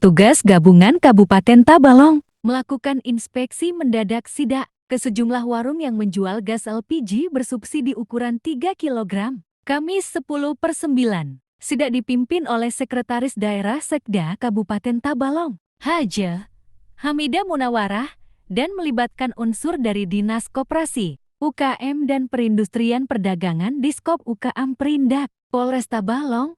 Petugas Gabungan Kabupaten Tabalong melakukan inspeksi mendadak sidak ke sejumlah warung yang menjual gas LPG bersubsidi ukuran 3 kg. Kamis 10/9. Sidak dipimpin oleh Sekretaris Daerah Sekda Kabupaten Tabalong, Haja Hamidah Munawarah, dan melibatkan unsur dari Dinas Koperasi, UKM dan Perindustrian Perdagangan Diskop UKM Perindak, Polres Tabalong,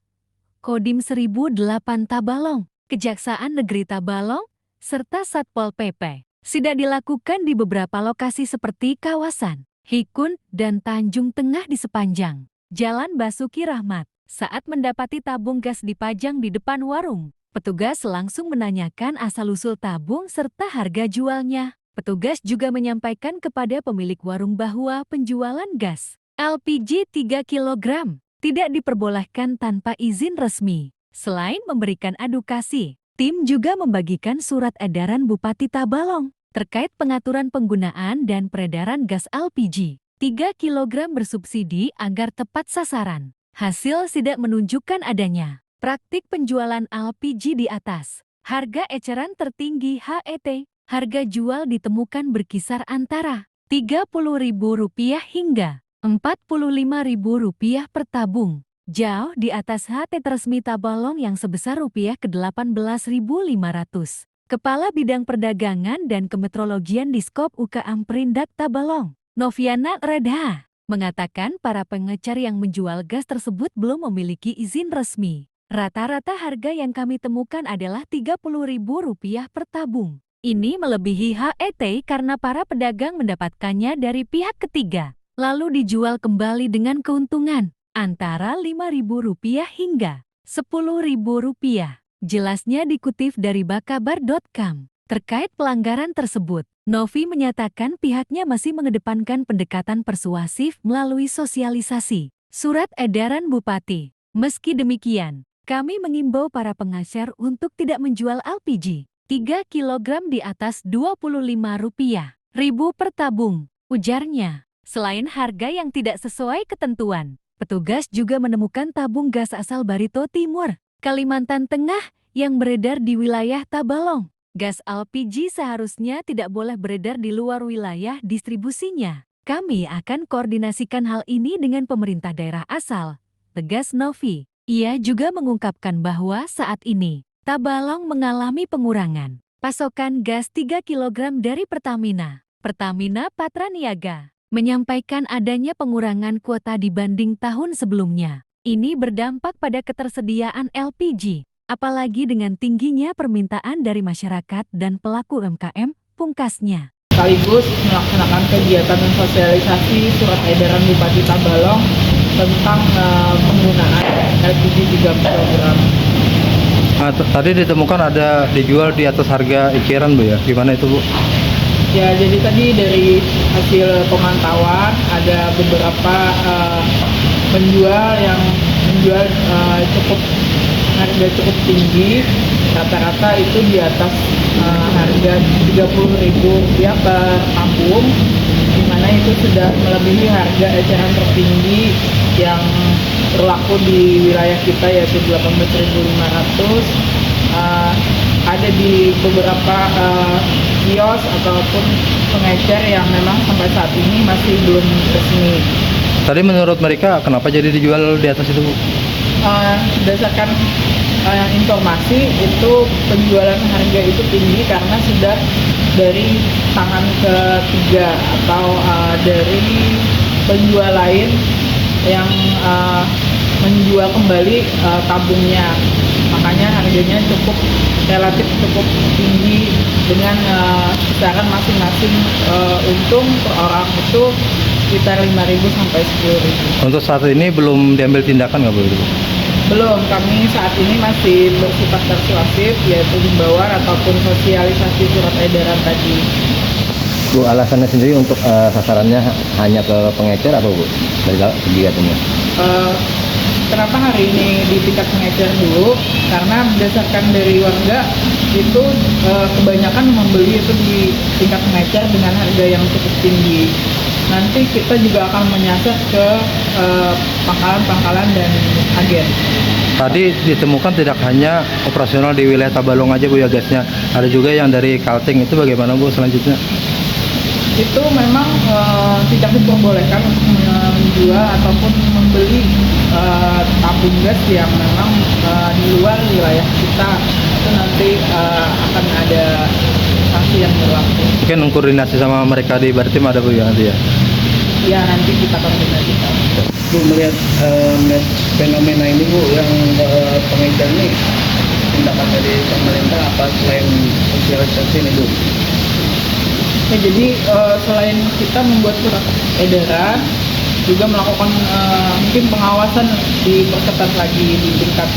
Kodim 1008 Tabalong, Kejaksaan Negeri Tabalong, serta Satpol PP. Sidak dilakukan di beberapa lokasi seperti kawasan Hikun dan Tanjung Tengah di sepanjang Jalan Basuki Rahmat. Saat mendapati tabung gas dipajang di depan warung, petugas langsung menanyakan asal-usul tabung serta harga jualnya. Petugas juga menyampaikan kepada pemilik warung bahwa penjualan gas LPG 3 kg tidak diperbolehkan tanpa izin resmi. Selain memberikan edukasi, tim juga membagikan surat edaran Bupati Tabalong terkait pengaturan penggunaan dan peredaran gas LPG 3 kg bersubsidi agar tepat sasaran. Hasil sidak menunjukkan adanya praktik penjualan LPG di atas harga eceran tertinggi HET. Harga jual ditemukan berkisar antara Rp30.000 hingga Rp45.000 per tabung. Jauh di atas HT resmi Tabalong yang sebesar Rp18.500. Kepala Bidang Perdagangan dan Kemetrologian Diskop UKM Perindak Tabalong, Noviana Redha, mengatakan para pengecer yang menjual gas tersebut belum memiliki izin resmi. Rata-rata harga yang kami temukan adalah Rp30.000 per tabung. Ini melebihi HET karena para pedagang mendapatkannya dari pihak ketiga, lalu dijual kembali dengan keuntungan antara Rp5.000 hingga Rp10.000. Jelasnya dikutip dari bakabar.com. Terkait pelanggaran tersebut, Novi menyatakan pihaknya masih mengedepankan pendekatan persuasif melalui sosialisasi surat edaran Bupati. Meski demikian, kami mengimbau para pengecer untuk tidak menjual LPG 3 kg di atas Rp25.000 per tabung, ujarnya. Selain harga yang tidak sesuai ketentuan, petugas juga menemukan tabung gas asal Barito Timur, Kalimantan Tengah yang beredar di wilayah Tabalong. Gas LPG seharusnya tidak boleh beredar di luar wilayah distribusinya. Kami akan koordinasikan hal ini dengan pemerintah daerah asal, tegas Novi. Ia juga mengungkapkan bahwa saat ini Tabalong mengalami pengurangan pasokan gas 3 kg dari Pertamina. Pertamina Patraniaga menyampaikan adanya pengurangan kuota dibanding tahun sebelumnya. Ini berdampak pada ketersediaan LPG, apalagi dengan tingginya permintaan dari masyarakat dan pelaku UMKM, pungkasnya. Sekaligus melaksanakan kegiatan dan sosialisasi surat edaran Bupati Tabalong tentang penggunaan LPG 3 kg. Tadi ditemukan ada dijual di atas harga eceran, Bu, ya? Gimana itu, Bu? Ya, jadi tadi dari hasil pemantauan ada beberapa penjual yang menjual harga cukup tinggi, rata-rata itu di atas harga Rp30.000 per tabung, di mana itu sudah melebihi harga eceran tertinggi yang berlaku di wilayah kita, yaitu Rp18.500. Ada di beberapa kios ataupun pengecer yang memang sampai saat ini masih belum resmi. Tadi menurut mereka kenapa jadi dijual di atas itu, Bu? Berdasarkan informasi itu penjualan harga itu tinggi karena sudah dari tangan ketiga atau dari penjual lain yang menjual kembali tabungnya, makanya harganya relatif cukup tinggi dengan kisaran masing-masing untung per orang itu sekitar Rp5.000 sampai Rp10.000. Untuk saat ini belum diambil tindakan nggak, Bu? Belum, kami saat ini masih bersifat persuasif, yaitu himbauan ataupun sosialisasi surat edaran tadi. Bu, alasannya sendiri untuk sasarannya hanya ke pengecer apa, Bu? Dari kegiatannya? Kenapa hari ini di tingkat pengecer dulu? Karena berdasarkan dari warga itu kebanyakan membeli itu di tingkat pengecer dengan harga yang cukup tinggi. nanti kita juga akan menyasar ke pangkalan-pangkalan dan agen. Tadi ditemukan tidak hanya operasional di wilayah Tabalong aja Bu ya gasnya, ada juga yang dari Kalteng, itu bagaimana Bu selanjutnya? Itu memang tidak diperbolehkan untuk menjual ataupun membeli tabung gas yang memang di luar wilayah kita. Itu nanti akan ada sanksi yang berlaku. Mungkin koordinasi sama mereka di Bartim ada Bu ya nanti ya? Ya, nanti kita koordinasikan. Bu, melihat fenomena ini Bu, yang pengecer ini, tindakan dari pemerintah apa selain sosialisasi ini Bu? Ya, jadi selain kita membuat surat edaran, juga melakukan mungkin pengawasan diperketat lagi di tingkat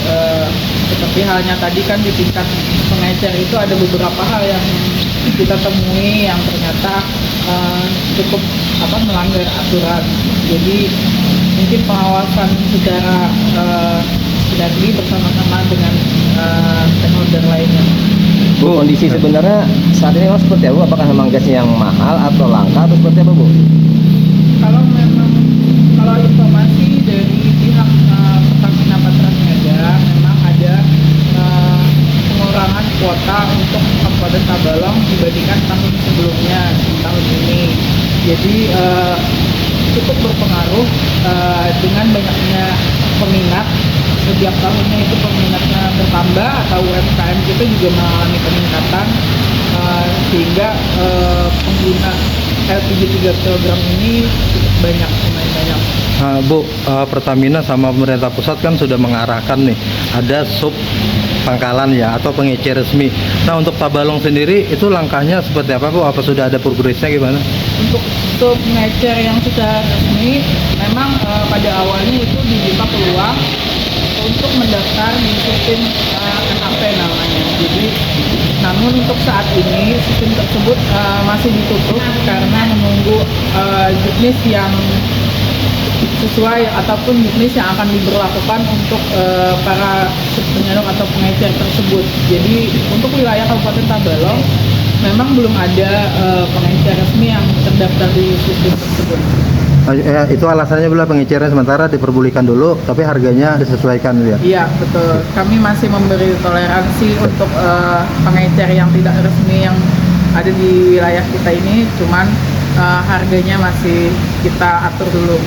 seperti halnya tadi kan di tingkat pengecer itu ada beberapa hal yang kita temui yang ternyata cukup melanggar aturan. Jadi mungkin pengawasan secara sinergi bersama-sama dengan stakeholder lainnya. Bu, kondisi sebenarnya saat ini memang seperti apa? Apakah memang gasnya yang mahal atau langka atau seperti apa Bu? Kalau informasi dari pihak Pertamina Patraniaga memang ada pengurangan kuota untuk Kabupaten Tabalong dibandingkan tahun sebelumnya di tahun ini. Jadi cukup berpengaruh dengan banyaknya peminat. Setiap tahunnya itu peminatnya bertambah atau UMKM kita juga mengalami peningkatan sehingga pengguna LPG 3 kg ini cukup banyak, lumayan banyak. Bu, Pertamina sama pemerintah pusat kan sudah mengarahkan nih ada sub pangkalan ya atau pengecer resmi. Nah untuk Tabalong sendiri itu langkahnya seperti apa Bu? Apa sudah ada progresnya gimana? Untuk sub pengecer yang sudah resmi memang pada awalnya itu dibuka peluang untuk mendaftar di sistem NAP namanya. Jadi namun untuk saat ini sistem tersebut masih ditutup karena menunggu juknis yang sesuai ataupun juknis yang akan diberlakukan untuk para penyalur atau pengecer tersebut. Jadi untuk wilayah Kabupaten Tabalong memang belum ada pengecer resmi yang terdaftar di sistem tersebut. Itu alasannya bila pengecernya sementara diperbolehkan dulu, tapi harganya disesuaikan ya? Iya betul. Kami masih memberi toleransi untuk pengecer yang tidak resmi yang ada di wilayah kita ini, cuman harganya masih kita atur dulu.